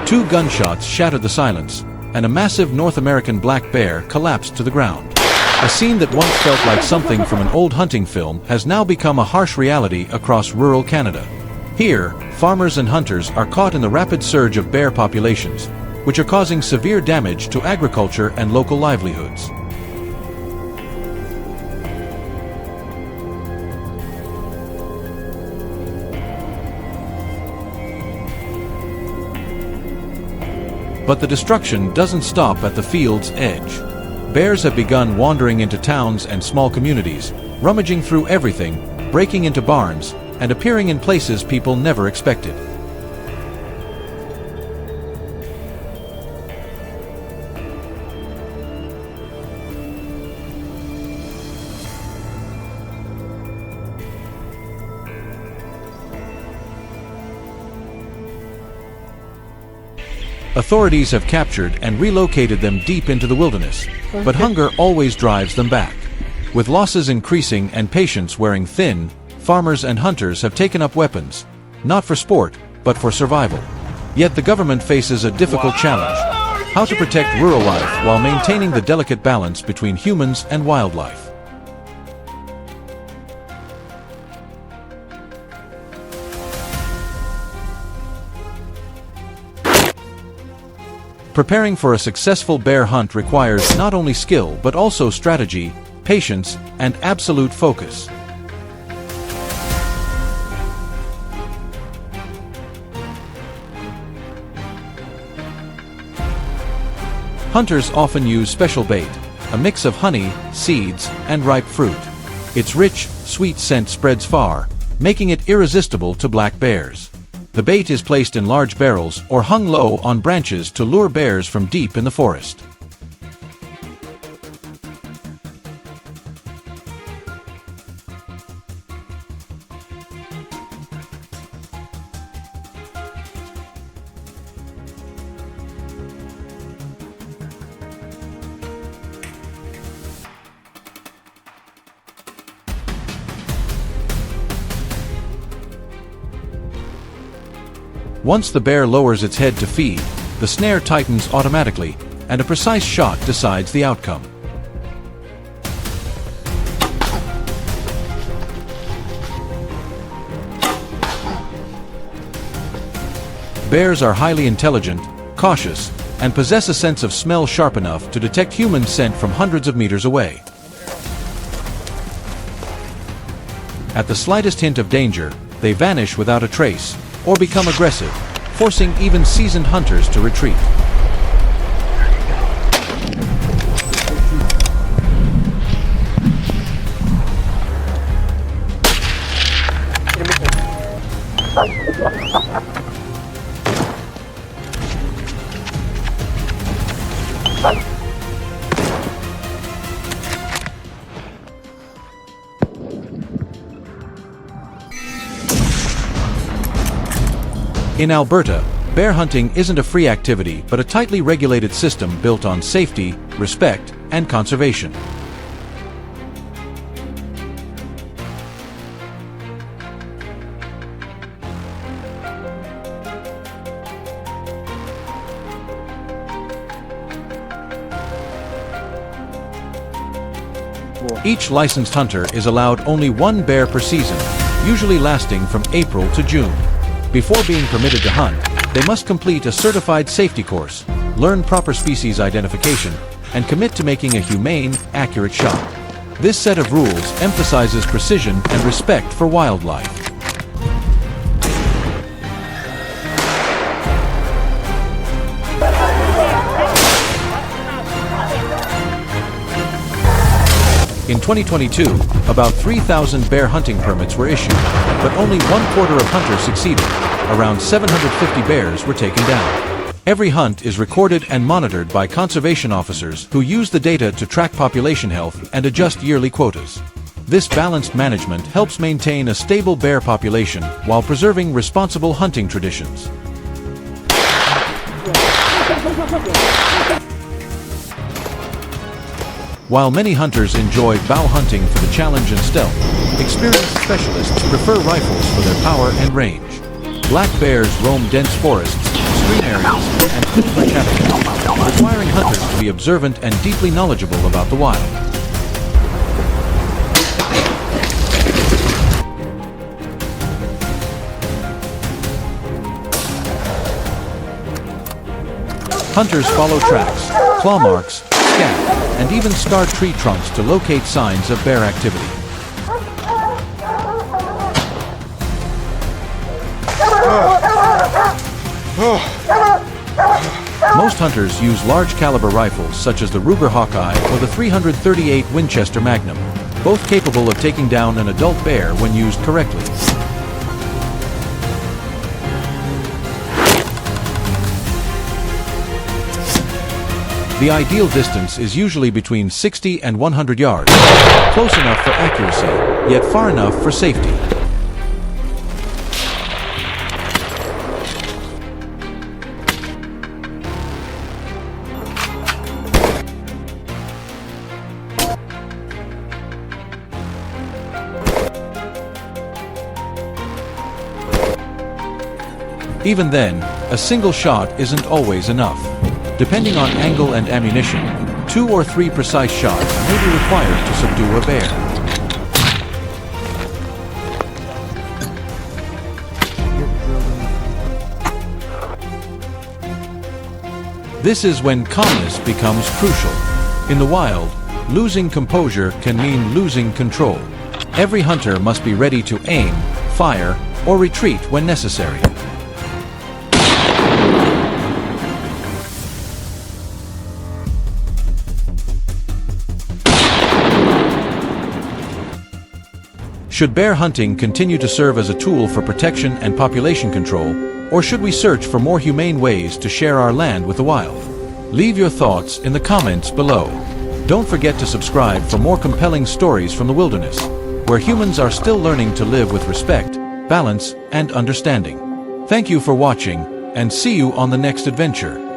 2 gunshots shattered the silence, and a massive North American black bear collapsed to the ground. A scene that once felt like something from an old hunting film has now become a harsh reality across rural Canada. Here, farmers and hunters are caught in the rapid surge of bear populations, which are causing severe damage to agriculture and local livelihoods. But the destruction doesn't stop at the field's edge. Bears have begun wandering into towns and small communities, rummaging through everything, breaking into barns, and appearing in places people never expected. Authorities have captured and relocated them deep into the wilderness, but hunger always drives them back. With losses increasing and patience wearing thin, farmers and hunters have taken up weapons, not for sport, but for survival. Yet the government faces a difficult challenge: how to protect rural life while maintaining the delicate balance between humans and wildlife. Preparing for a successful bear hunt requires not only skill but also strategy, patience, and absolute focus. Hunters often use special bait, a mix of honey, seeds, and ripe fruit. Its rich, sweet scent spreads far, making it irresistible to black bears. The bait is placed in large barrels or hung low on branches to lure bears from deep in the forest. Once the bear lowers its head to feed, the snare tightens automatically, and a precise shot decides the outcome. Bears are highly intelligent, cautious, and possess a sense of smell sharp enough to detect human scent from hundreds of meters away. At the slightest hint of danger, they vanish without a trace, or become aggressive, forcing even seasoned hunters to retreat. In Alberta, bear hunting isn't a free activity but a tightly regulated system built on safety, respect, and conservation. Each licensed hunter is allowed only 1 bear per season, usually lasting from April to June. Before being permitted to hunt, they must complete a certified safety course, learn proper species identification, and commit to making a humane, accurate shot. This set of rules emphasizes precision and respect for wildlife. In 2022, about 3,000 bear hunting permits were issued, but only 1/4 of hunters succeeded. Around 750 bears were taken down. Every hunt is recorded and monitored by conservation officers who use the data to track population health and adjust yearly quotas. This balanced management helps maintain a stable bear population while preserving responsible hunting traditions. While many hunters enjoy bow hunting for the challenge and stealth, experienced specialists prefer rifles for their power and range. Black bears roam dense forests, green areas, and footprint habitat, requiring hunters to be observant and deeply knowledgeable about the wild. Hunters follow tracks, claw marks, scat, and even scarred tree trunks to locate signs of bear activity. Most hunters use large caliber rifles such as the Ruger Hawkeye or the 338 Winchester Magnum, both capable of taking down an adult bear when used correctly. The ideal distance is usually between 60 and 100 yards, close enough for accuracy, yet far enough for safety. Even then, a single shot isn't always enough. Depending on angle and ammunition, 2 or 3 precise shots may be required to subdue a bear. This is when calmness becomes crucial. In the wild, losing composure can mean losing control. Every hunter must be ready to aim, fire, or retreat when necessary. Should bear hunting continue to serve as a tool for protection and population control, or should we search for more humane ways to share our land with the wild? Leave your thoughts in the comments below. Don't forget to subscribe for more compelling stories from the wilderness, where humans are still learning to live with respect, balance, and understanding. Thank you for watching, and see you on the next adventure.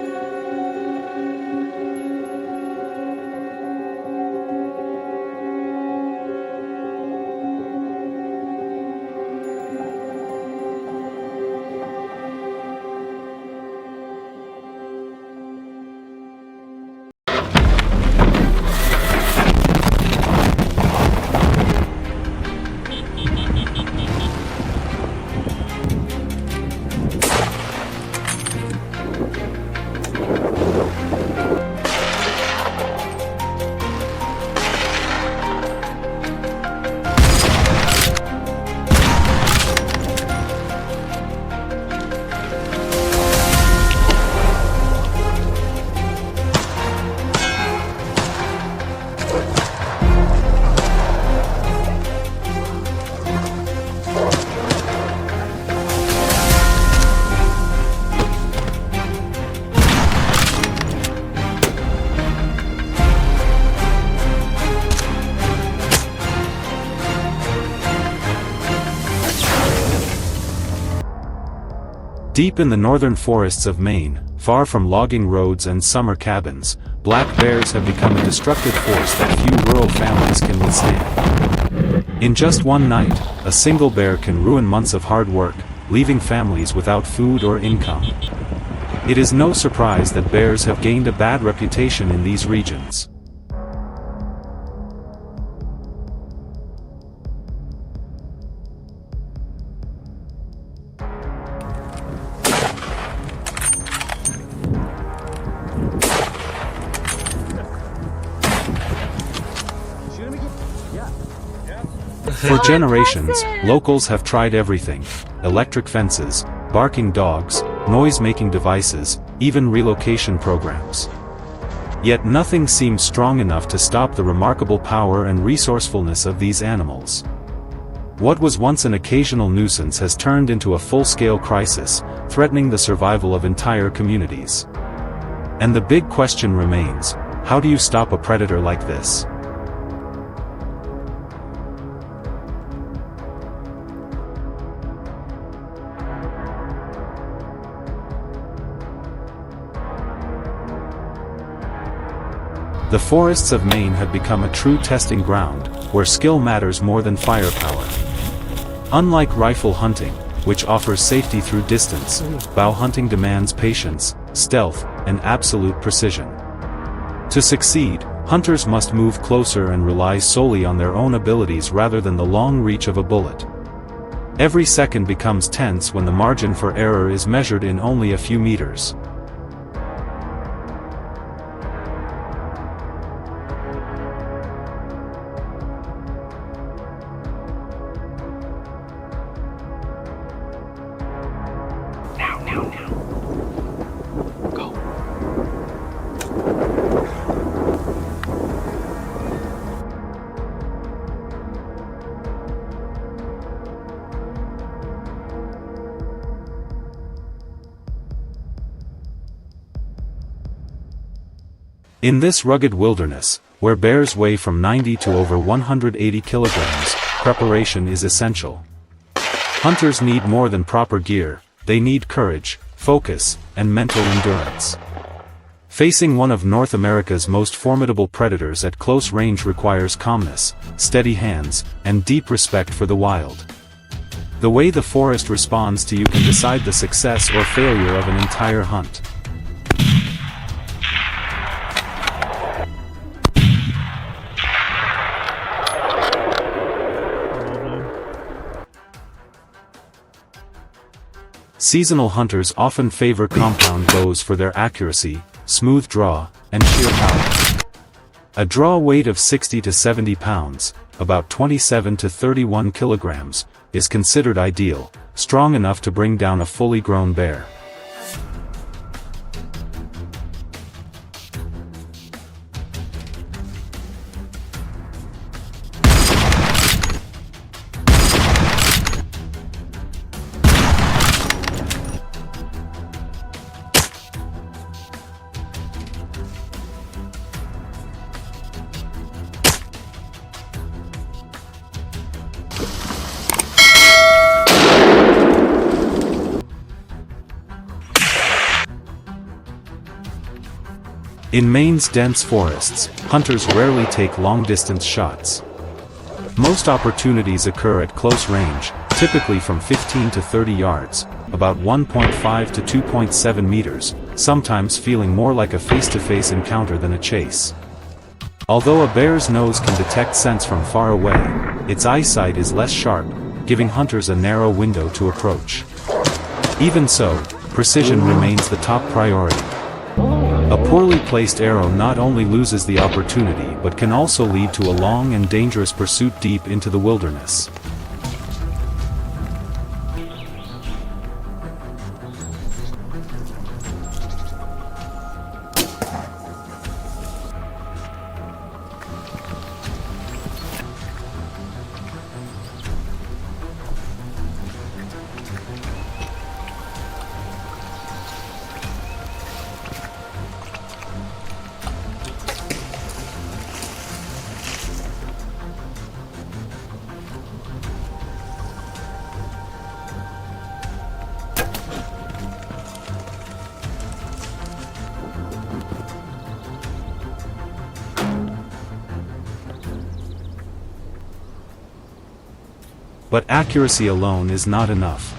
Deep in the northern forests of Maine, far from logging roads and summer cabins, black bears have become a destructive force that few rural families can withstand. In just one night, a single bear can ruin months of hard work, leaving families without food or income. It is no surprise that bears have gained a bad reputation in these regions. For generations, locals have tried everything: electric fences, barking dogs, noise-making devices, even relocation programs. Yet nothing seems strong enough to stop the remarkable power and resourcefulness of these animals. What was once an occasional nuisance has turned into a full-scale crisis, threatening the survival of entire communities. And the big question remains: how do you stop a predator like this? The forests of Maine have become a true testing ground, where skill matters more than firepower. Unlike rifle hunting, which offers safety through distance. Bow hunting demands patience, stealth, and absolute precision. To succeed, hunters must move closer and rely solely on their own abilities rather than the long reach of a bullet. Every second becomes tense when the margin for error is measured in only a few meters. In this rugged wilderness, where bears weigh from 90 to over 180 kilograms, preparation is essential. Hunters need more than proper gear, they need courage, focus, and mental endurance. Facing one of North America's most formidable predators at close range requires calmness, steady hands, and deep respect for the wild. The way the forest responds to you can decide the success or failure of an entire hunt. Seasonal hunters often favor compound bows for their accuracy, smooth draw, and sheer power. A draw weight of 60 to 70 pounds, about 27 to 31 kilograms, is considered ideal, strong enough to bring down a fully grown bear. In Maine's dense forests, hunters rarely take long-distance shots. Most opportunities occur at close range, typically from 15 to 30 yards, about 1.5 to 2.7 meters, sometimes feeling more like a face-to-face encounter than a chase. Although a bear's nose can detect scents from far away, its eyesight is less sharp, giving hunters a narrow window to approach. Even so, precision remains the top priority. A poorly placed arrow not only loses the opportunity but can also lead to a long and dangerous pursuit deep into the wilderness. But accuracy alone is not enough.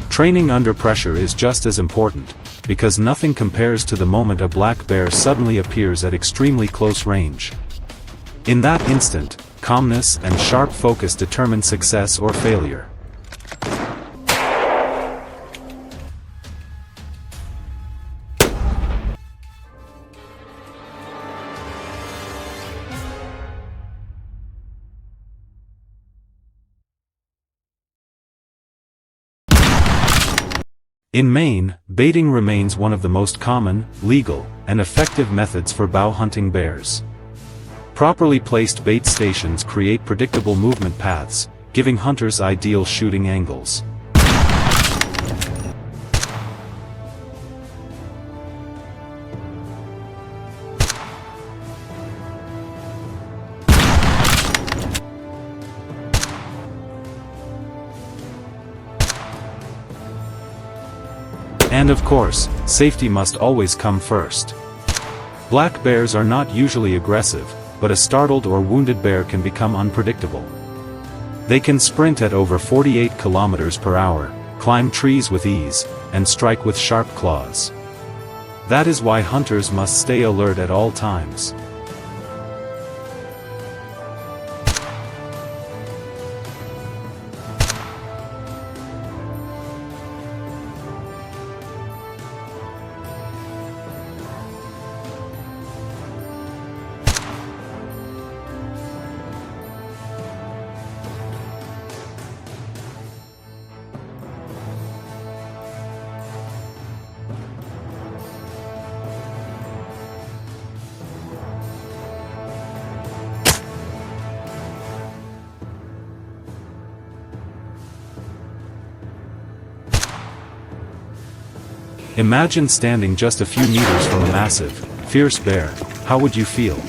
Training under pressure is just as important, because nothing compares to the moment a black bear suddenly appears at extremely close range. In that instant, calmness and sharp focus determine success or failure. In Maine, baiting remains one of the most common, legal, and effective methods for bow hunting bears. Properly placed bait stations create predictable movement paths, giving hunters ideal shooting angles. And of course, safety must always come first. Black bears are not usually aggressive, but a startled or wounded bear can become unpredictable. They can sprint at over 48 kilometers per hour, climb trees with ease, and strike with sharp claws. That is why hunters must stay alert at all times. Imagine standing just a few meters from a massive, fierce bear. How would you feel?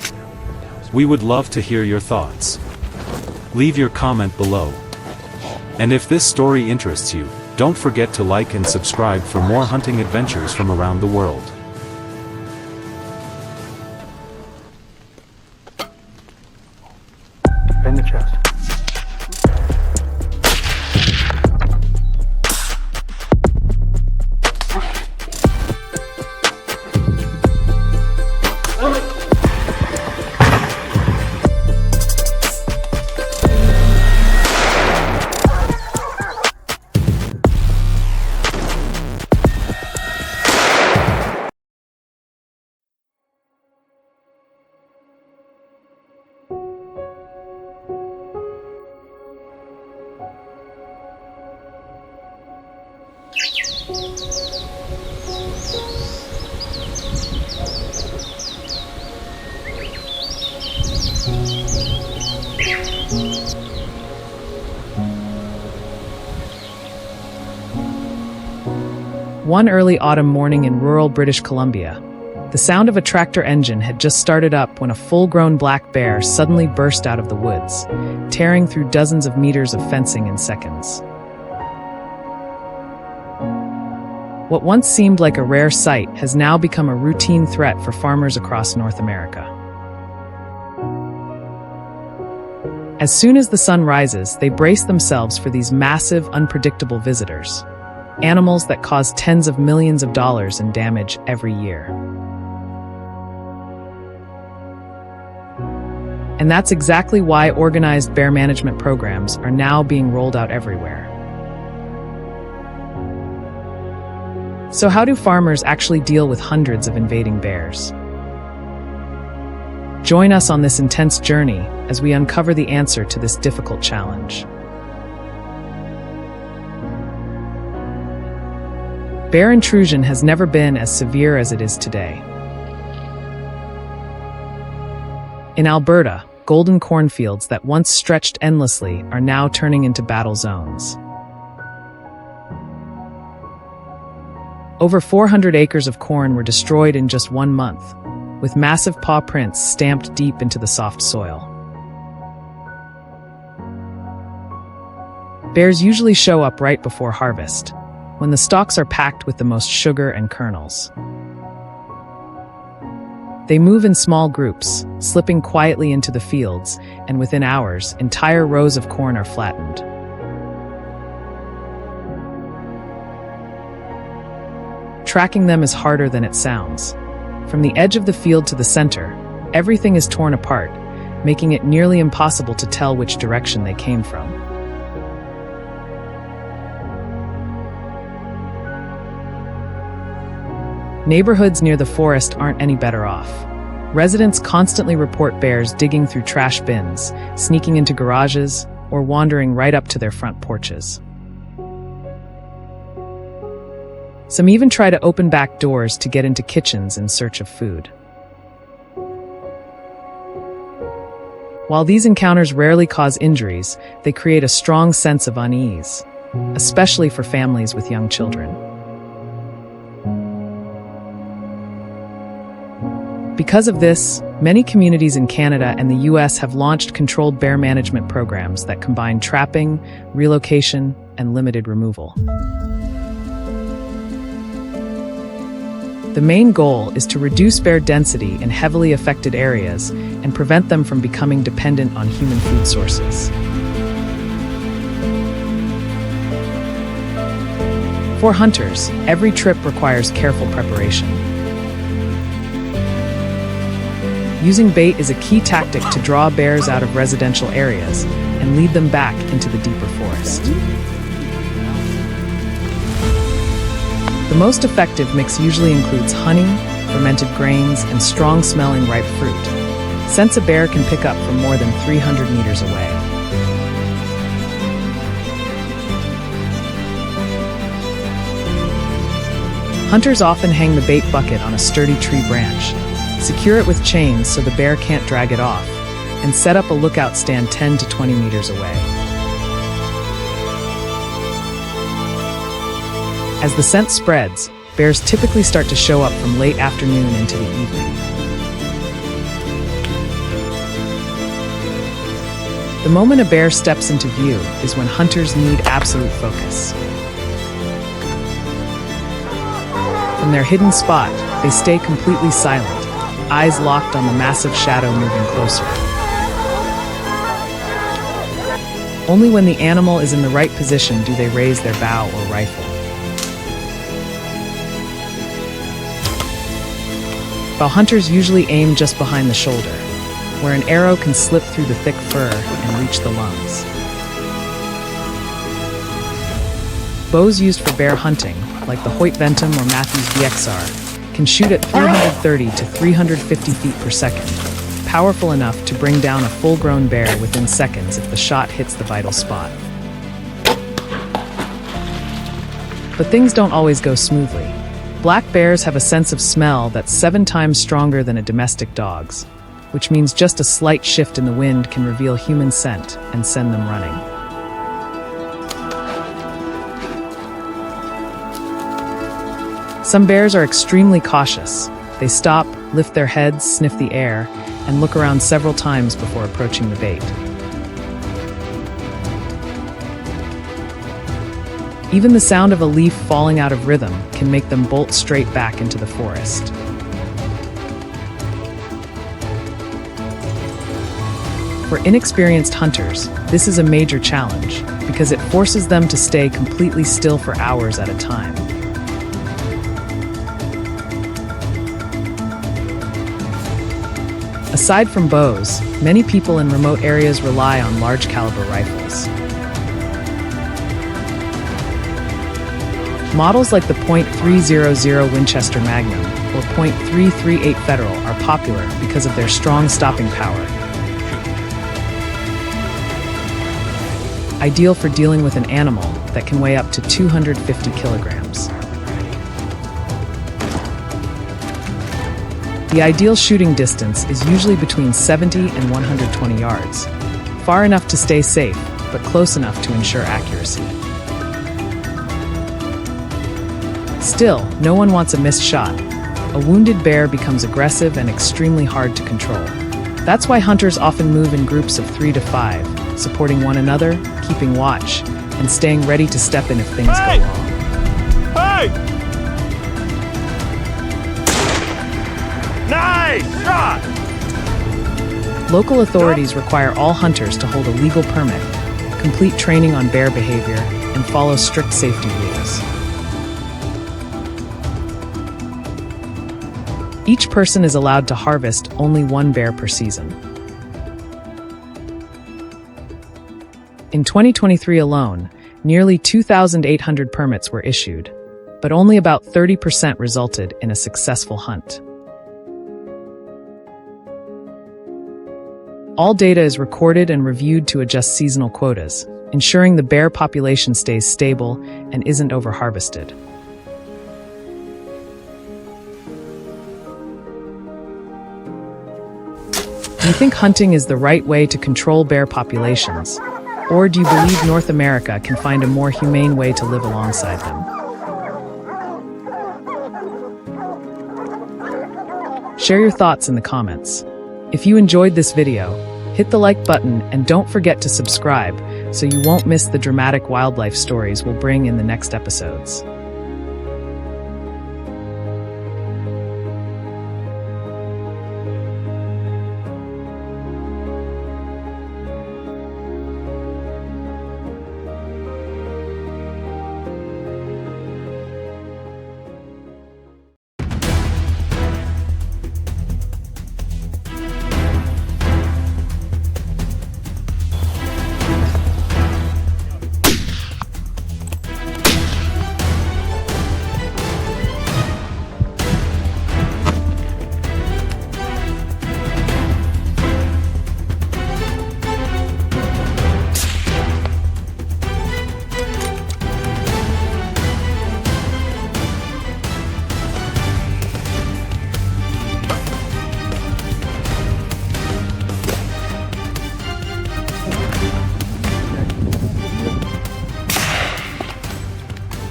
We would love to hear your thoughts. Leave your comment below. And if this story interests you, don't forget to like and subscribe for more hunting adventures from around the world. In the chest. One early autumn morning in rural British Columbia, the sound of a tractor engine had just started up when a full-grown black bear suddenly burst out of the woods, tearing through dozens of meters of fencing in seconds. What once seemed like a rare sight has now become a routine threat for farmers across North America. As soon as the sun rises, they brace themselves for these massive, unpredictable visitors. Animals that cause tens of millions of dollars in damage every year. And that's exactly why organized bear management programs are now being rolled out everywhere. So how do farmers actually deal with hundreds of invading bears? Join us on this intense journey as we uncover the answer to this difficult challenge. Bear intrusion has never been as severe as it is today. In Alberta, golden cornfields that once stretched endlessly are now turning into battle zones. Over 400 acres of corn were destroyed in just 1 month, with massive paw prints stamped deep into the soft soil. Bears usually show up right before harvest, when the stalks are packed with the most sugar and kernels. They move in small groups, slipping quietly into the fields, and within hours, entire rows of corn are flattened. Tracking them is harder than it sounds. From the edge of the field to the center, everything is torn apart, making it nearly impossible to tell which direction they came from. Neighborhoods near the forest aren't any better off. Residents constantly report bears digging through trash bins, sneaking into garages, or wandering right up to their front porches. Some even try to open back doors to get into kitchens in search of food. While these encounters rarely cause injuries, they create a strong sense of unease, especially for families with young children. Because of this, many communities in Canada and the US have launched controlled bear management programs that combine trapping, relocation, and limited removal. The main goal is to reduce bear density in heavily affected areas and prevent them from becoming dependent on human food sources. For hunters, every trip requires careful preparation. Using bait is a key tactic to draw bears out of residential areas and lead them back into the deeper forest. The most effective mix usually includes honey, fermented grains, and strong-smelling ripe fruit. Scents a bear can pick up from more than 300 meters away. Hunters often hang the bait bucket on a sturdy tree branch, secure it with chains so the bear can't drag it off, and set up a lookout stand 10 to 20 meters away. As the scent spreads, bears typically start to show up from late afternoon into the evening. The moment a bear steps into view is when hunters need absolute focus. From their hidden spot, they stay completely silent, eyes locked on the massive shadow moving closer. Only when the animal is in the right position do they raise their bow or rifle. While hunters usually aim just behind the shoulder, where an arrow can slip through the thick fur and reach the lungs. Bows used for bear hunting, like the Hoyt Ventum or Matthews VXR, can shoot at 330 to 350 feet per second, powerful enough to bring down a full-grown bear within seconds if the shot hits the vital spot. But things don't always go smoothly. Black bears have a sense of smell that's 7 times stronger than a domestic dog's, which means just a slight shift in the wind can reveal human scent and send them running. Some bears are extremely cautious. They stop, lift their heads, sniff the air, and look around several times before approaching the bait. Even the sound of a leaf falling out of rhythm can make them bolt straight back into the forest. For inexperienced hunters, this is a major challenge because it forces them to stay completely still for hours at a time. Aside from bows, many people in remote areas rely on large caliber rifles. Models like the .300 Winchester Magnum or .338 Federal are popular because of their strong stopping power. Ideal for dealing with an animal that can weigh up to 250 kilograms. The ideal shooting distance is usually between 70 and 120 yards, far enough to stay safe, but close enough to ensure accuracy. Still, no one wants a missed shot. A wounded bear becomes aggressive and extremely hard to control. That's why hunters often move in groups of 3 to 5, supporting one another, keeping watch, and staying ready to step in if things go wrong. Hey! Nice shot! Local authorities require all hunters to hold a legal permit, complete training on bear behavior, and follow strict safety rules. Each person is allowed to harvest only 1 bear per season. In 2023 alone, nearly 2,800 permits were issued, but only about 30% resulted in a successful hunt. All data is recorded and reviewed to adjust seasonal quotas, ensuring the bear population stays stable and isn't over-harvested. Do you think hunting is the right way to control bear populations? Or do you believe North America can find a more humane way to live alongside them? Share your thoughts in the comments. If you enjoyed this video, hit the like button and don't forget to subscribe so you won't miss the dramatic wildlife stories we'll bring in the next episodes.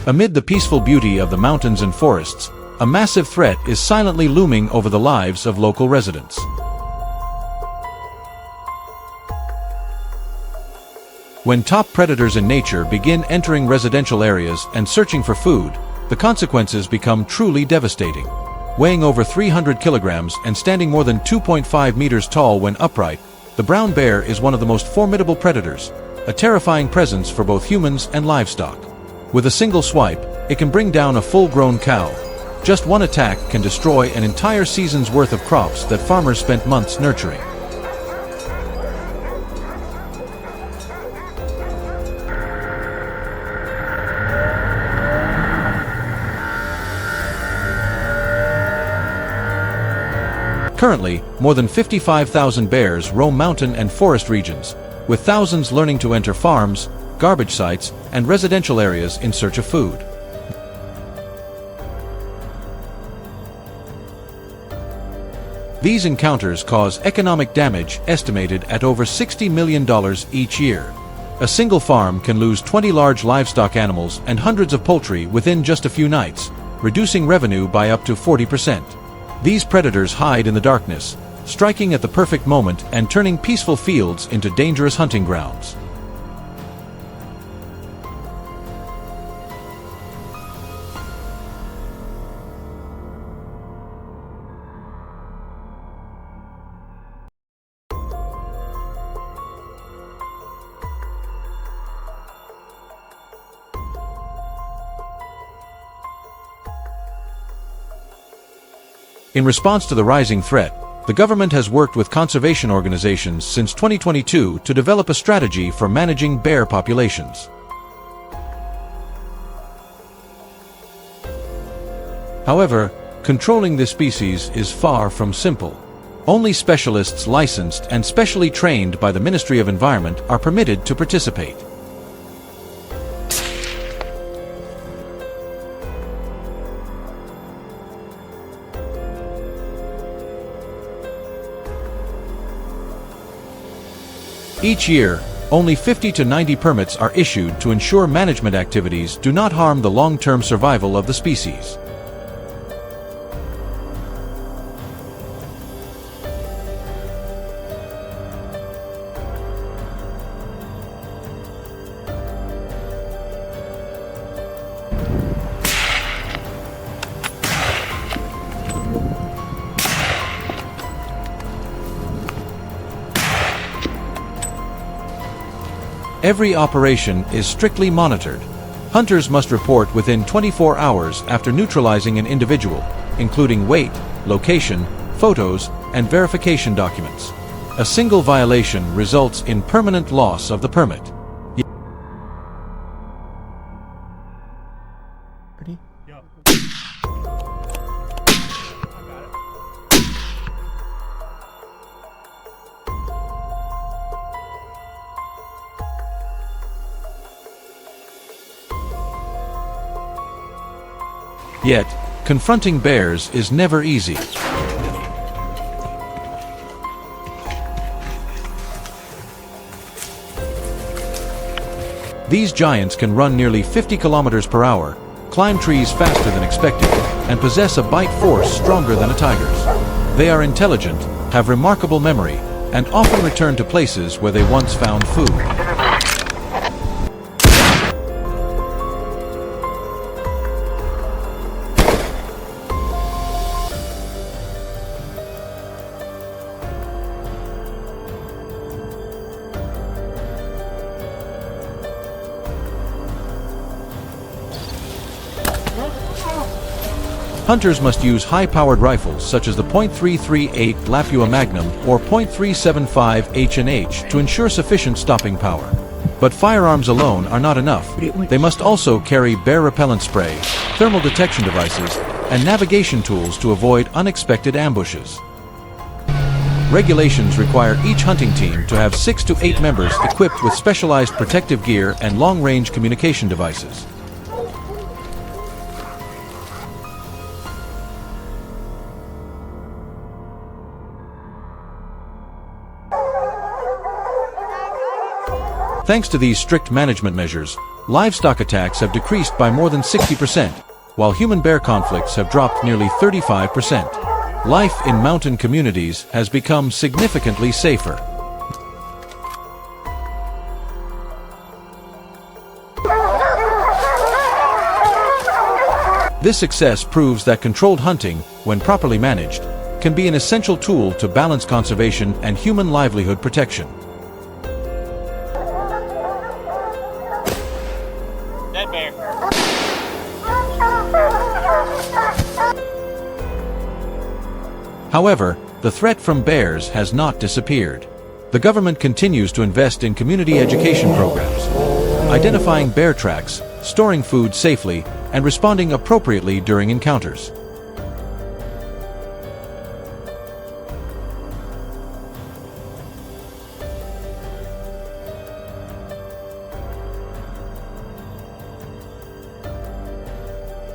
Amid the peaceful beauty of the mountains and forests, a massive threat is silently looming over the lives of local residents. When top predators in nature begin entering residential areas and searching for food, the consequences become truly devastating. Weighing over 300 kilograms and standing more than 2.5 meters tall when upright, the brown bear is one of the most formidable predators, a terrifying presence for both humans and livestock. With a single swipe, it can bring down a full-grown cow. Just one attack can destroy an entire season's worth of crops that farmers spent months nurturing. Currently, more than 55,000 bears roam mountain and forest regions, with thousands learning to enter farms, garbage sites, and residential areas in search of food. These encounters cause economic damage estimated at over $60 million each year. A single farm can lose 20 large livestock animals and hundreds of poultry within just a few nights, reducing revenue by up to 40%. These predators hide in the darkness, striking at the perfect moment and turning peaceful fields into dangerous hunting grounds. In response to the rising threat, the government has worked with conservation organizations since 2022 to develop a strategy for managing bear populations. However, controlling this species is far from simple. Only specialists licensed and specially trained by the Ministry of Environment are permitted to participate. Each year, only 50 to 90 permits are issued to ensure management activities do not harm the long-term survival of the species. Every operation is strictly monitored. Hunters must report within 24 hours after neutralizing an individual, including weight, location, photos, and verification documents. A single violation results in permanent loss of the permit. Ready? Yeah. Yet, confronting bears is never easy. These giants can run nearly 50 kilometers per hour, climb trees faster than expected, and possess a bite force stronger than a tiger's. They are intelligent, have remarkable memory, and often return to places where they once found food. Hunters must use high-powered rifles such as the .338 Lapua Magnum or .375 H&H to ensure sufficient stopping power. But firearms alone are not enough. They must also carry bear repellent spray, thermal detection devices, and navigation tools to avoid unexpected ambushes. Regulations require each hunting team to have 6 to 8 members equipped with specialized protective gear and long-range communication devices. Thanks to these strict management measures, livestock attacks have decreased by more than 60%, while human-bear conflicts have dropped nearly 35%. Life in mountain communities has become significantly safer. This success proves that controlled hunting, when properly managed, can be an essential tool to balance conservation and human livelihood protection. Dead bear. However, the threat from bears has not disappeared. The government continues to invest in community education programs, identifying bear tracks, storing food safely, and responding appropriately during encounters.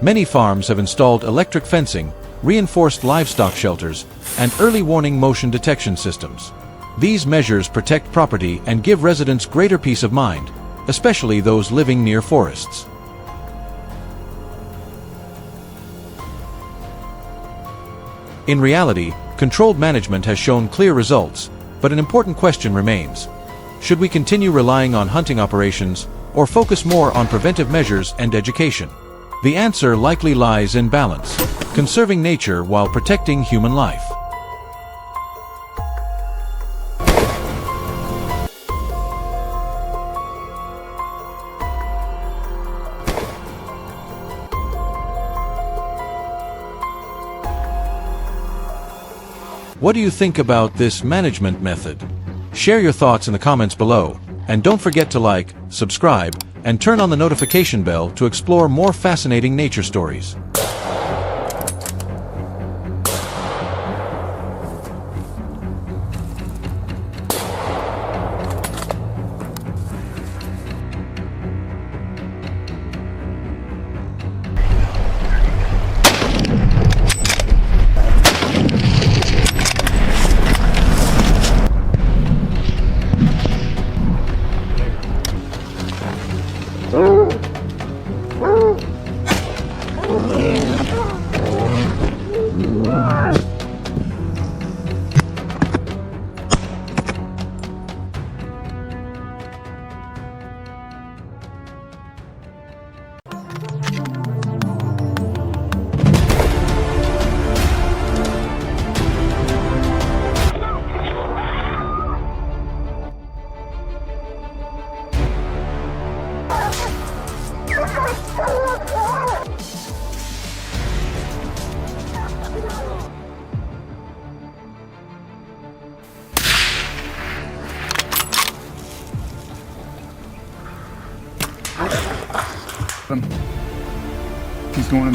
Many farms have installed electric fencing, reinforced livestock shelters, and early warning motion detection systems. These measures protect property and give residents greater peace of mind, especially those living near forests. In reality, controlled management has shown clear results, but an important question remains. Should we continue relying on hunting operations, or focus more on preventive measures and education? The answer likely lies in balance, conserving nature while protecting human life. What do you think about this management method? Share your thoughts in the comments below, and don't forget to like, subscribe, and turn on the notification bell to explore more fascinating nature stories. He's going in.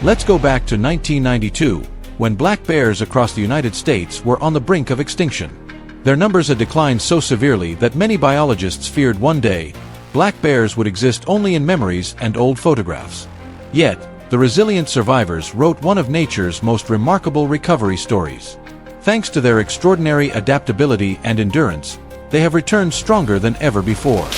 Let's go back to 1992, when black bears across the United States were on the brink of extinction. Their numbers had declined so severely that many biologists feared one day black bears would exist only in memories and old photographs. Yet, the resilient survivors wrote one of nature's most remarkable recovery stories. Thanks to their extraordinary adaptability and endurance, they have returned stronger than ever before.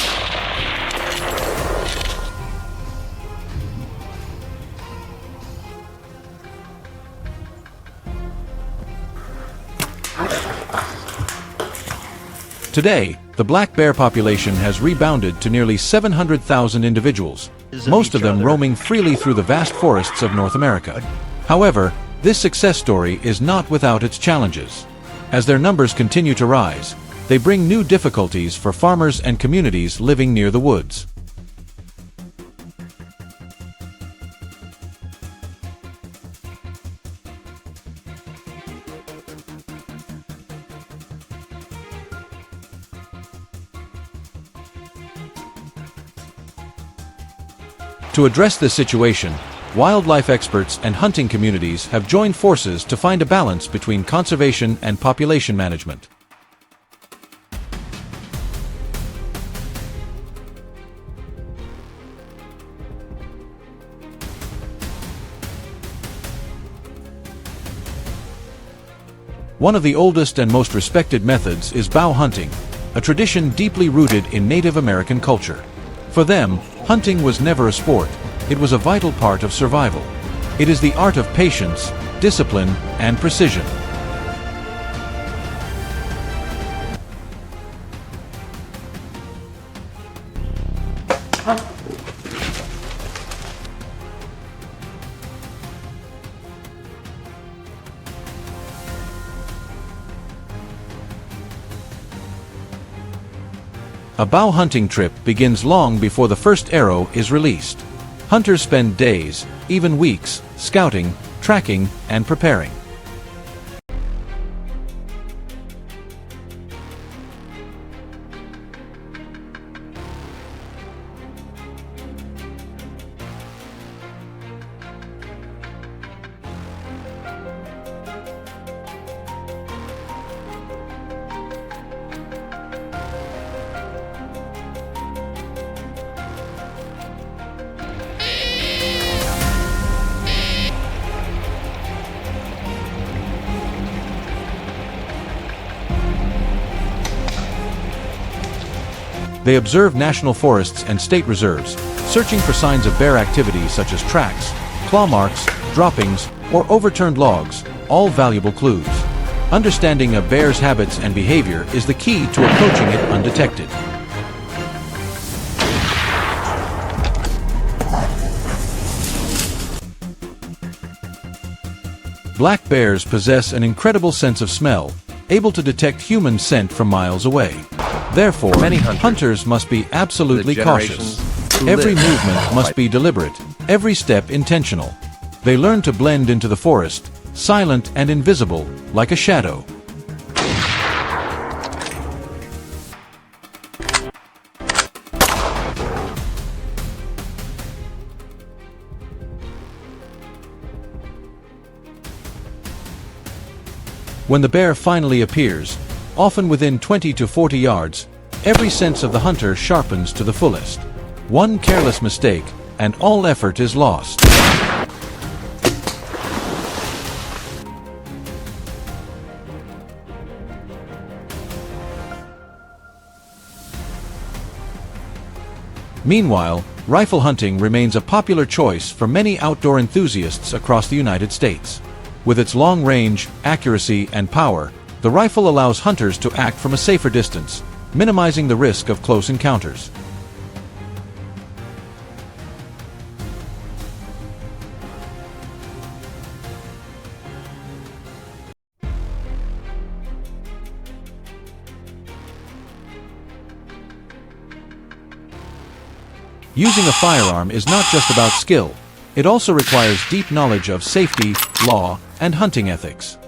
Today, the black bear population has rebounded to nearly 700,000 individuals, most of them roaming freely through the vast forests of North America. However, this success story is not without its challenges. As their numbers continue to rise, they bring new difficulties for farmers and communities living near the woods. To address this situation, wildlife experts and hunting communities have joined forces to find a balance between conservation and population management. One of the oldest and most respected methods is bow hunting, a tradition deeply rooted in Native American culture. For them, hunting was never a sport, it was a vital part of survival. It is the art of patience, discipline, and precision. A bow hunting trip begins long before the first arrow is released. Hunters spend days, even weeks, scouting, tracking, and preparing. They observe national forests and state reserves, searching for signs of bear activity such as tracks, claw marks, droppings, or overturned logs, all valuable clues. Understanding a bear's habits and behavior is the key to approaching it undetected. Black bears possess an incredible sense of smell, able to detect human scent from miles away. Therefore, many hunters must be absolutely cautious. Every movement must be deliberate, every step intentional. They learn to blend into the forest, silent and invisible, like a shadow. When the bear finally appears, often within 20 to 40 yards, every sense of the hunter sharpens to the fullest. One careless mistake, and all effort is lost. Meanwhile, rifle hunting remains a popular choice for many outdoor enthusiasts across the United States. With its long range, accuracy, and power, the rifle allows hunters to act from a safer distance, minimizing the risk of close encounters. Using a firearm is not just about skill, it also requires deep knowledge of safety, law, and hunting ethics.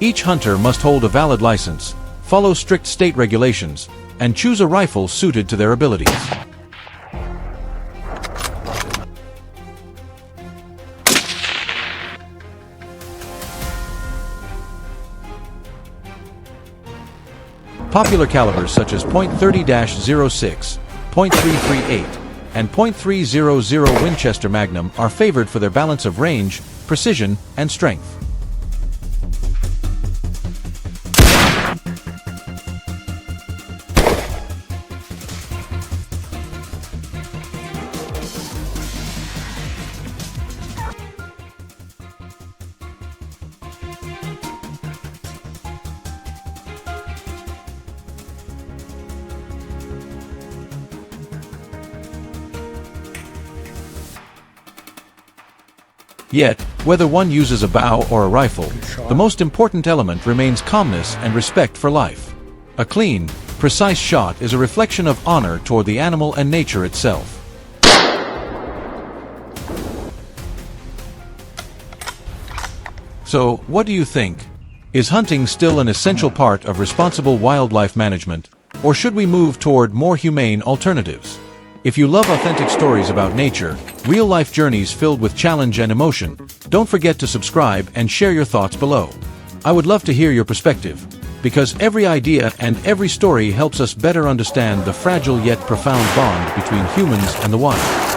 Each hunter must hold a valid license, follow strict state regulations, and choose a rifle suited to their abilities. Popular calibers such as .30-06, .338, and .300 Winchester Magnum are favored for their balance of range, precision, and strength. Yet, whether one uses a bow or a rifle, the most important element remains calmness and respect for life. A clean, precise shot is a reflection of honor toward the animal and nature itself. So, what do you think? Is hunting still an essential part of responsible wildlife management, or should we move toward more humane alternatives? If you love authentic stories about nature, real-life journeys filled with challenge and emotion, don't forget to subscribe and share your thoughts below. I would love to hear your perspective. because every idea and every story helps us better understand the fragile yet profound bond between humans and the wild.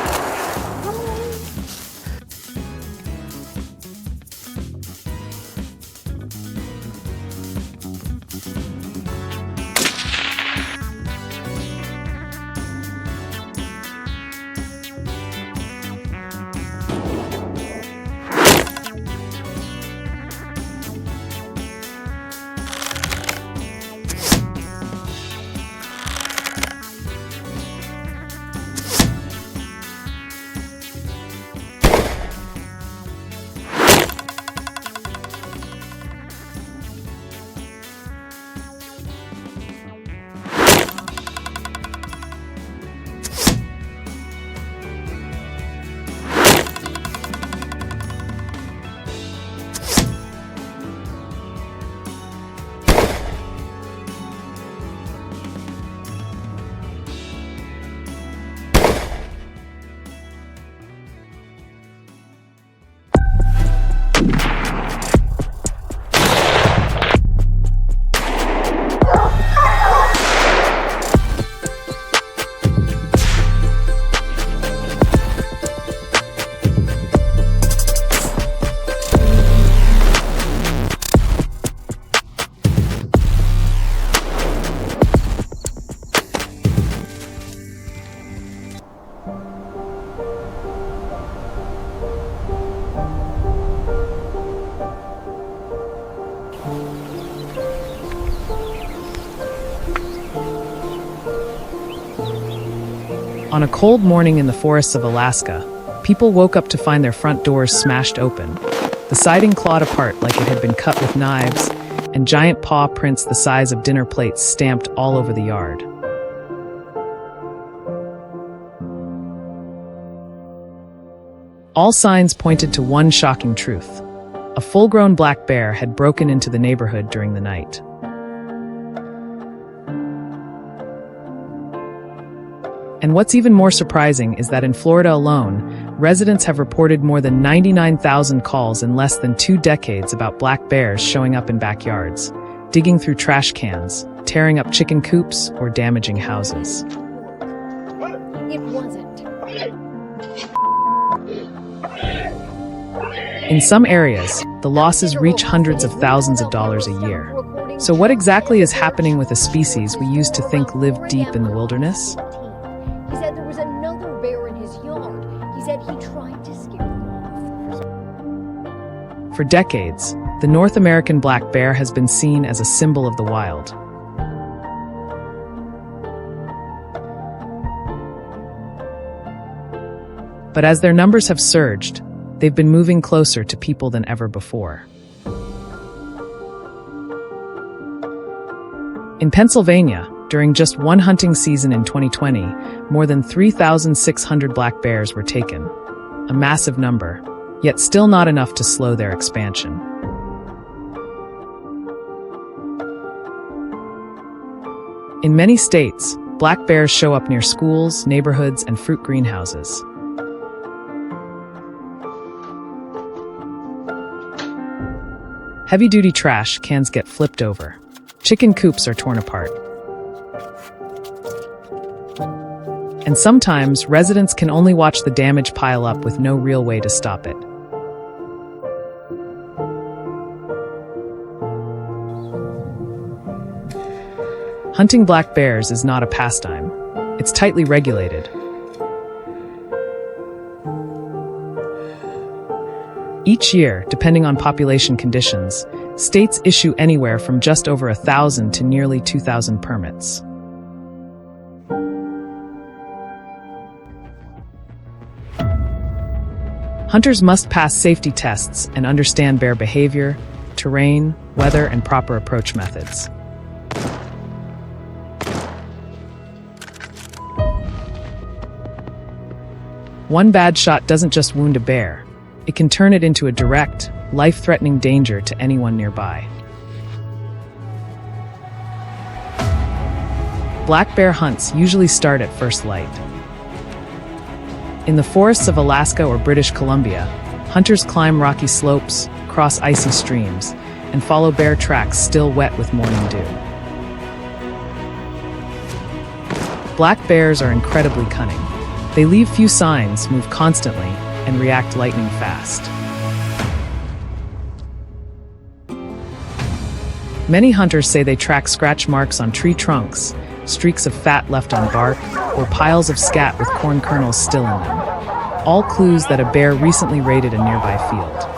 On a cold morning in the forests of Alaska, people woke up to find their front doors smashed open, the siding clawed apart like it had been cut with knives, and giant paw prints the size of dinner plates stamped all over the yard. All signs pointed to one shocking truth. A full-grown black bear had broken into the neighborhood during the night. And what's even more surprising is that in Florida alone, residents have reported more than 99,000 calls in less than 2 decades about black bears showing up in backyards, digging through trash cans, tearing up chicken coops, or damaging houses. It wasn't. In some areas, the losses reach hundreds of thousands of dollars a year. So what exactly is happening with a species we used to think lived deep in the wilderness? He said there was another bear in his yard. He said he tried to scare them off. For decades, the North American black bear has been seen as a symbol of the wild. But as their numbers have surged, they've been moving closer to people than ever before. In Pennsylvania, during just one hunting season in 2020, more than 3,600 black bears were taken. A massive number, yet still not enough to slow their expansion. In many states, black bears show up near schools, neighborhoods, and fruit greenhouses. Heavy-duty trash cans get flipped over. Chicken coops are torn apart. And sometimes, residents can only watch the damage pile up with no real way to stop it. Hunting black bears is not a pastime. It's tightly regulated. Each year, depending on population conditions, states issue anywhere from just over 1,000 to nearly 2,000 permits. Hunters must pass safety tests and understand bear behavior, terrain, weather, and proper approach methods. One bad shot doesn't just wound a bear. It can turn it into a direct, life-threatening danger to anyone nearby. Black bear hunts usually start at first light. In the forests of Alaska or British Columbia, hunters climb rocky slopes, cross icy streams, and follow bear tracks still wet with morning dew. Black bears are incredibly cunning. They leave few signs, move constantly, and react lightning fast. Many hunters say they track scratch marks on tree trunks, streaks of fat left on bark, or piles of scat with corn kernels still in them. All clues that a bear recently raided a nearby field.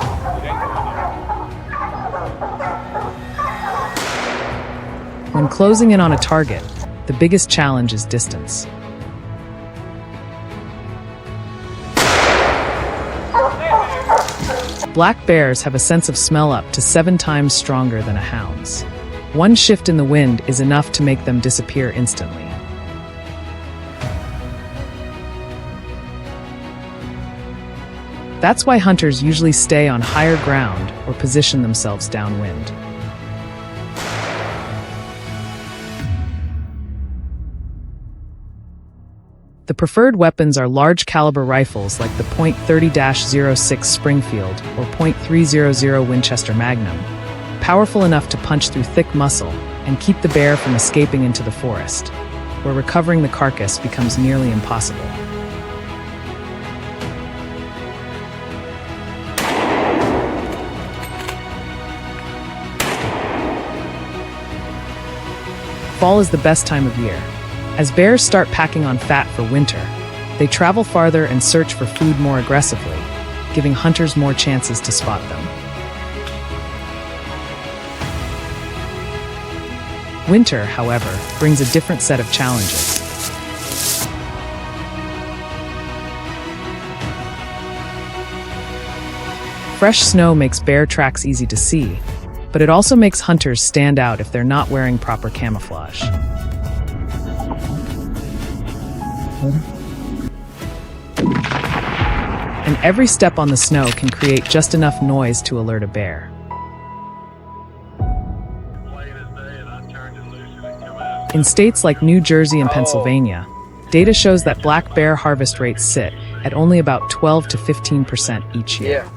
When closing in on a target, the biggest challenge is distance. Black bears have a sense of smell up to 7 times stronger than a hound's. One shift in the wind is enough to make them disappear instantly. That's why hunters usually stay on higher ground or position themselves downwind. The preferred weapons are large caliber rifles like the .30-06 Springfield or .300 Winchester Magnum, powerful enough to punch through thick muscle and keep the bear from escaping into the forest, where recovering the carcass becomes nearly impossible. Fall is the best time of year. As bears start packing on fat for winter, they travel farther and search for food more aggressively, giving hunters more chances to spot them. Winter, however, brings a different set of challenges. Fresh snow makes bear tracks easy to see, but it also makes hunters stand out if they're not wearing proper camouflage. And every step on the snow can create just enough noise to alert a bear. In states like New Jersey and Pennsylvania, data shows that black bear harvest rates sit at only about 12 to 15% each year.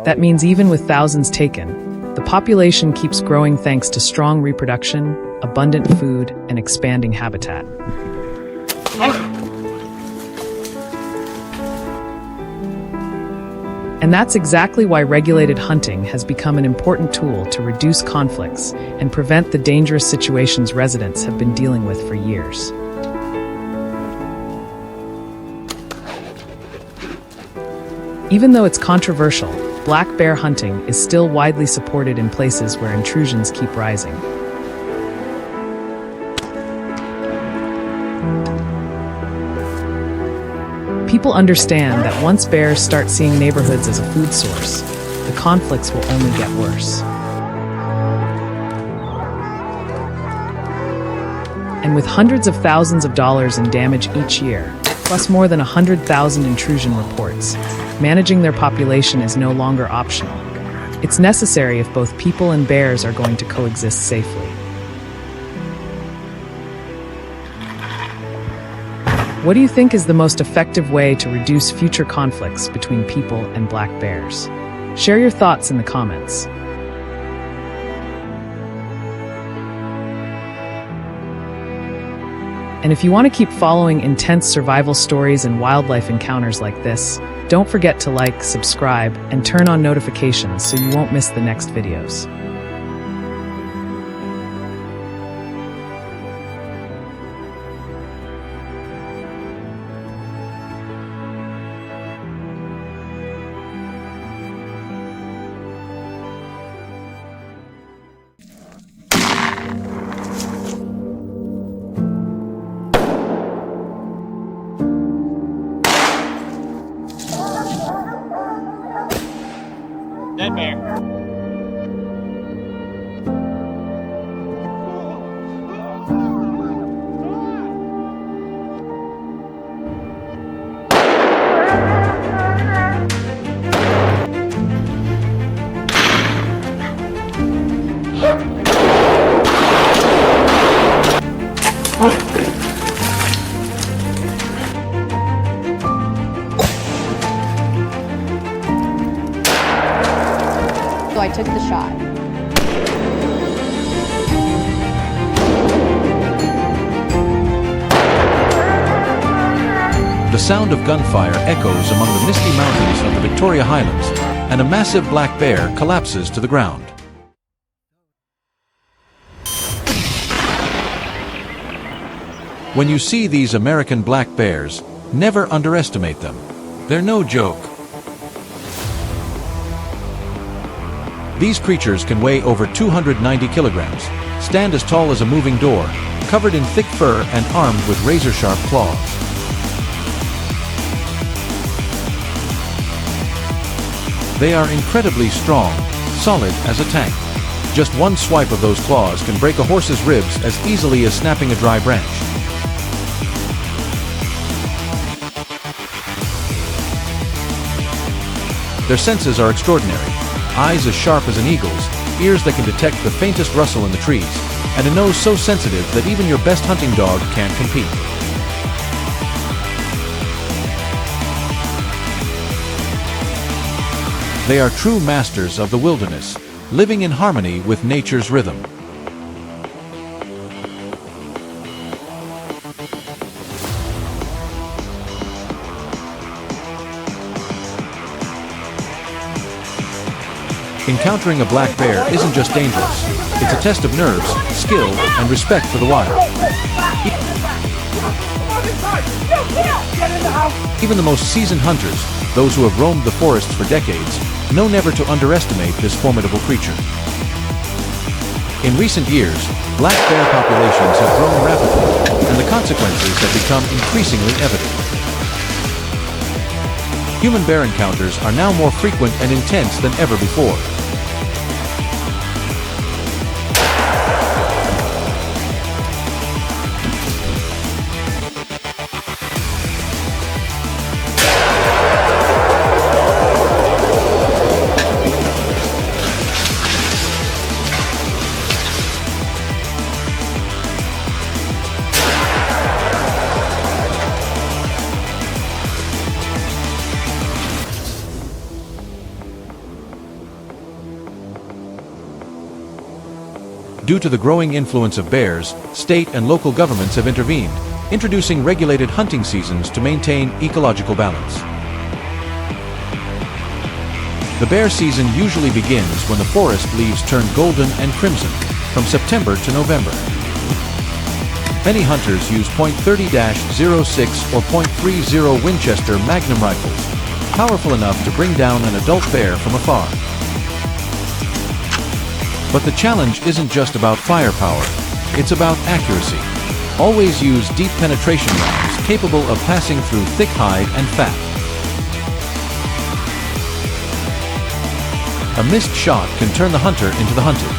That means even with thousands taken, the population keeps growing thanks to strong reproduction, abundant food, and expanding habitat. And that's exactly why regulated hunting has become an important tool to reduce conflicts and prevent the dangerous situations residents have been dealing with for years. Even though it's controversial, black bear hunting is still widely supported in places where intrusions keep rising. People understand that once bears start seeing neighborhoods as a food source, the conflicts will only get worse. And with hundreds of thousands of dollars in damage each year, plus more than 100,000 intrusion reports, managing their population is no longer optional. It's necessary if both people and bears are going to coexist safely. What do you think is the most effective way to reduce future conflicts between people and black bears? Share your thoughts in the comments. And if you want to keep following intense survival stories and wildlife encounters like this, don't forget to like, subscribe, and turn on notifications so you won't miss the next videos. Dead bear. took the shot. The sound of gunfire echoes among the misty mountains of the Victoria Highlands, and a massive black bear collapses to the ground. When you see these American black bears, never underestimate them. They're no joke. These creatures can weigh over 290 kilograms, stand as tall as a moving door, covered in thick fur and armed with razor-sharp claws. They are incredibly strong, solid as a tank. Just one swipe of those claws can break a horse's ribs as easily as snapping a dry branch. Their senses are extraordinary. Eyes as sharp as an eagle's, ears that can detect the faintest rustle in the trees, and a nose so sensitive that even your best hunting dog can't compete. They are true masters of the wilderness, living in harmony with nature's rhythm. Encountering a black bear isn't just dangerous, it's a test of nerves, skill, and respect for the wild. Even the most seasoned hunters, those who have roamed the forests for decades, know never to underestimate this formidable creature. In recent years, black bear populations have grown rapidly, and the consequences have become increasingly evident. Human-bear encounters are now more frequent and intense than ever before. Due to the growing influence of bears, state and local governments have intervened, introducing regulated hunting seasons to maintain ecological balance. The bear season usually begins when the forest leaves turn golden and crimson, from September to November. Many hunters use .30-06 or .30 Winchester Magnum rifles, powerful enough to bring down an adult bear from afar. But the challenge isn't just about firepower, it's about accuracy. Always use deep penetration rounds capable of passing through thick hide and fat. A missed shot can turn the hunter into the hunted.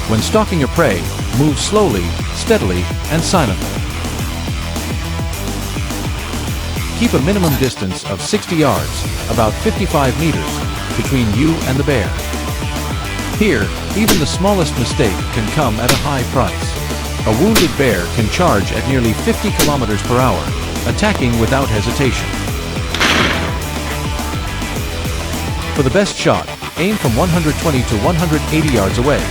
When stalking your prey, move slowly, steadily, and silently. Keep a minimum distance of 60 yards, about 55 meters, between you and the bear. Here, even the smallest mistake can come at a high price. A wounded bear can charge at nearly 50 kilometers per hour, attacking without hesitation. For the best shot, aim from 120 to 180 yards away.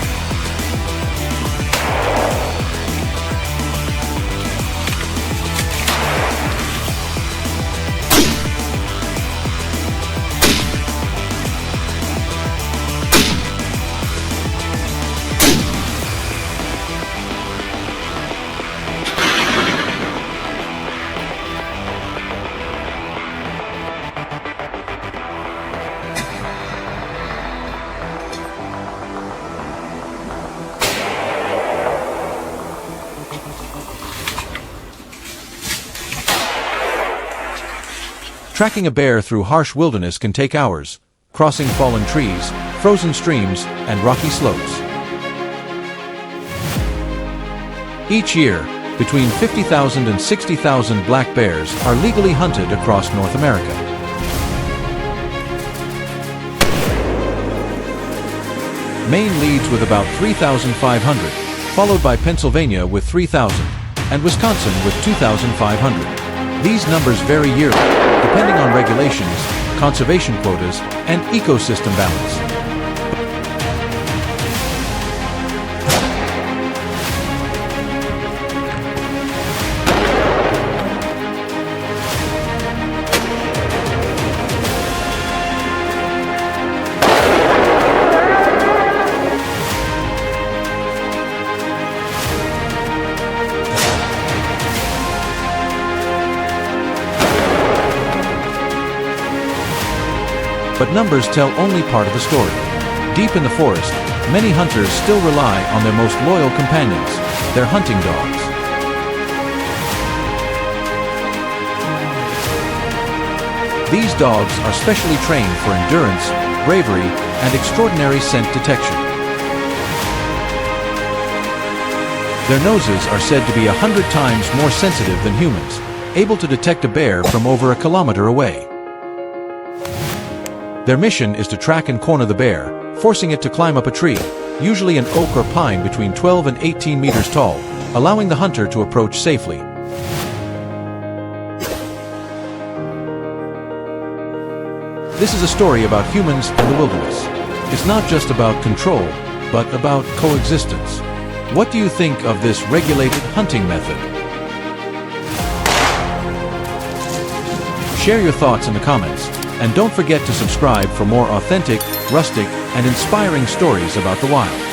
Tracking a bear through harsh wilderness can take hours, crossing fallen trees, frozen streams, and rocky slopes. Each year, between 50,000 and 60,000 black bears are legally hunted across North America. Maine leads with about 3,500, followed by Pennsylvania with 3,000, and Wisconsin with 2,500. These numbers vary yearly, depending on regulations, conservation quotas, and ecosystem balance. But numbers tell only part of the story. Deep in the forest, many hunters still rely on their most loyal companions, their hunting dogs. These dogs are specially trained for endurance, bravery, and extraordinary scent detection. Their noses are said to be 100 times more sensitive than humans, able to detect a bear from over a kilometer away. Their mission is to track and corner the bear, forcing it to climb up a tree, usually an oak or pine between 12 and 18 meters tall, allowing the hunter to approach safely. This is a story about humans and the wilderness. It's not just about control, but about coexistence. What do you think of this regulated hunting method? Share your thoughts in the comments. And don't forget to subscribe for more authentic, rustic, and inspiring stories about the wild.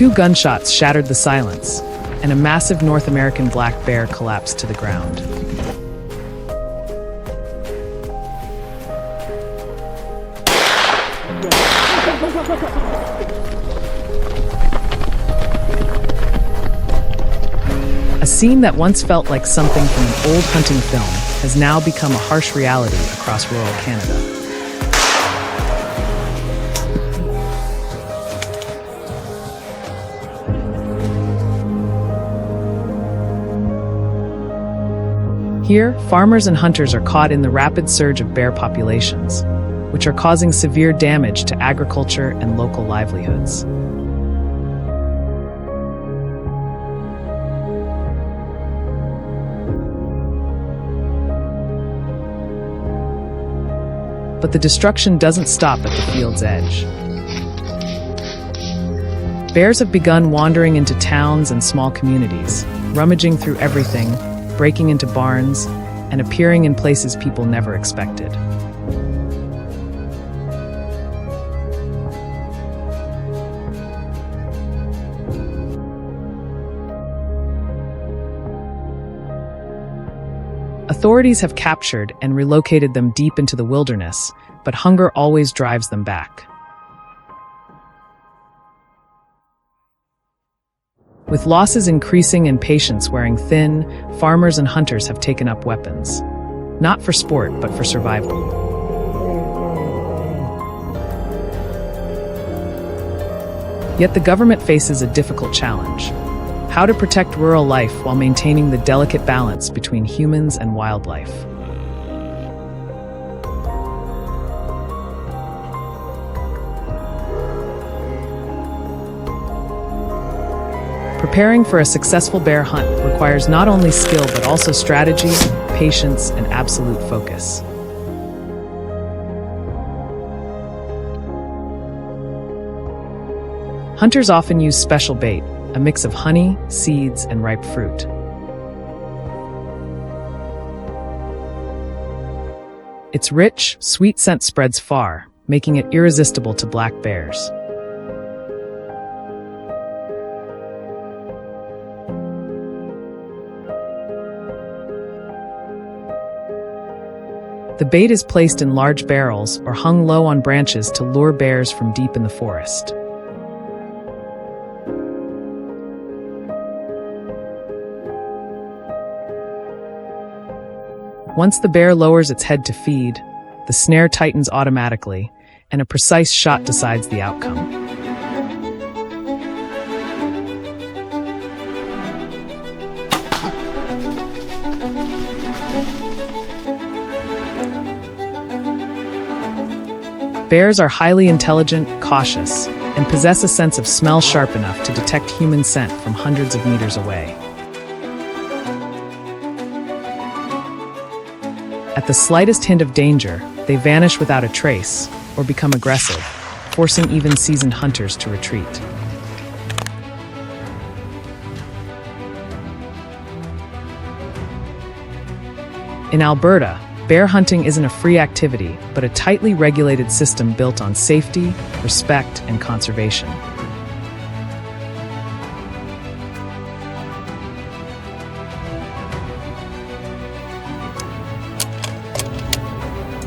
Two gunshots shattered the silence, and a massive North American black bear collapsed to the ground. A scene that once felt like something from an old hunting film has now become a harsh reality across rural Canada. Here, farmers and hunters are caught in the rapid surge of bear populations, which are causing severe damage to agriculture and local livelihoods. But the destruction doesn't stop at the field's edge. Bears have begun wandering into towns and small communities, rummaging through everything, breaking into barns, and appearing in places people never expected. Authorities have captured and relocated them deep into the wilderness, but hunger always drives them back. With losses increasing and patience wearing thin, farmers and hunters have taken up weapons. Not for sport, but for survival. Yet the government faces a difficult challenge: how to protect rural life while maintaining the delicate balance between humans and wildlife. Preparing for a successful bear hunt requires not only skill but also strategy, patience, and absolute focus. Hunters often use special bait, a mix of honey, seeds, and ripe fruit. Its rich, sweet scent spreads far, making it irresistible to black bears. The bait is placed in large barrels or hung low on branches to lure bears from deep in the forest. Once the bear lowers its head to feed, the snare tightens automatically, and a precise shot decides the outcome. Bears are highly intelligent, cautious, and possess a sense of smell sharp enough to detect human scent from hundreds of meters away. At the slightest hint of danger, they vanish without a trace or become aggressive, forcing even seasoned hunters to retreat. In Alberta, bear hunting isn't a free activity, but a tightly regulated system built on safety, respect, and conservation.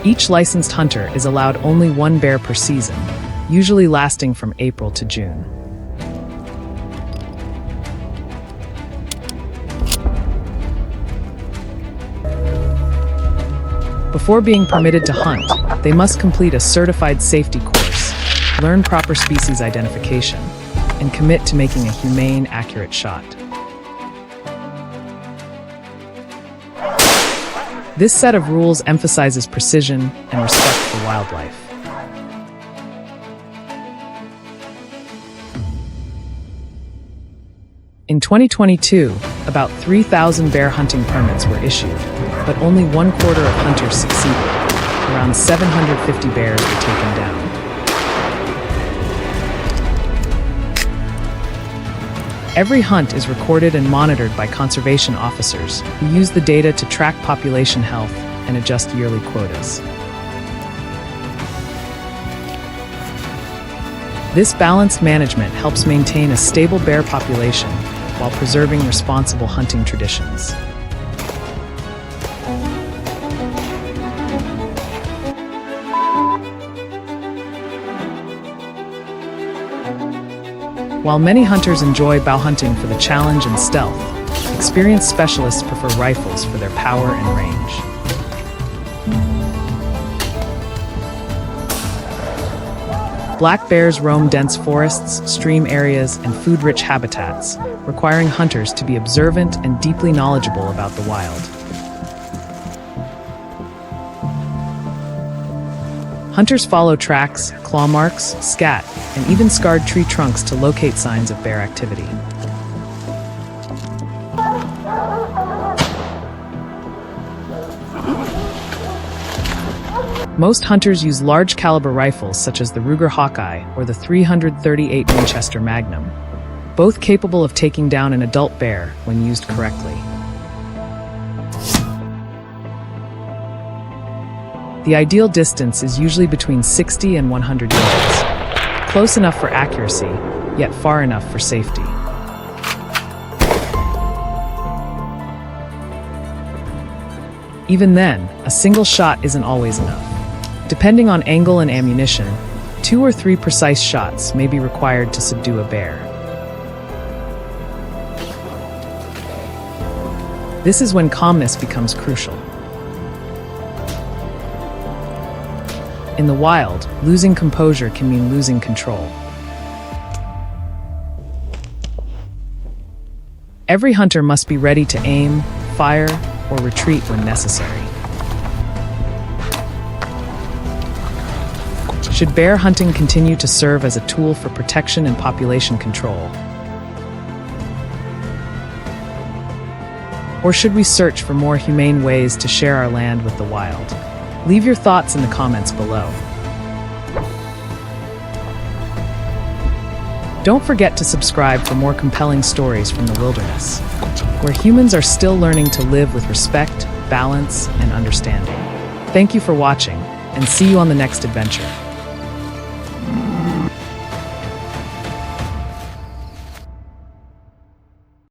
Each licensed hunter is allowed only one bear per season, usually lasting from April to June. Before being permitted to hunt, they must complete a certified safety course, learn proper species identification, and commit to making a humane, accurate shot. This set of rules emphasizes precision and respect for wildlife. In 2022, about 3,000 bear hunting permits were issued, but only 1/4 of hunters succeeded. Around 750 bears were taken down. Every hunt is recorded and monitored by conservation officers who use the data to track population health and adjust yearly quotas. This balanced management helps maintain a stable bear population while preserving responsible hunting traditions. While many hunters enjoy bow hunting for the challenge and stealth, experienced specialists prefer rifles for their power and range. Black bears roam dense forests, stream areas, and food-rich habitats, requiring hunters to be observant and deeply knowledgeable about the wild. Hunters follow tracks, claw marks, scat, and even scarred tree trunks to locate signs of bear activity. Most hunters use large caliber rifles such as the Ruger Hawkeye or the .338 Winchester Magnum, both capable of taking down an adult bear when used correctly. The ideal distance is usually between 60 and 100 yards, close enough for accuracy, yet far enough for safety. Even then, a single shot isn't always enough. Depending on angle and ammunition, 2 or 3 precise shots may be required to subdue a bear. This is when calmness becomes crucial. In the wild, losing composure can mean losing control. Every hunter must be ready to aim, fire, or retreat when necessary. Should bear hunting continue to serve as a tool for protection and population control? Or should we search for more humane ways to share our land with the wild? Leave your thoughts in the comments below. Don't forget to subscribe for more compelling stories from the wilderness, where humans are still learning to live with respect, balance, and understanding. Thank you for watching, and see you on the next adventure.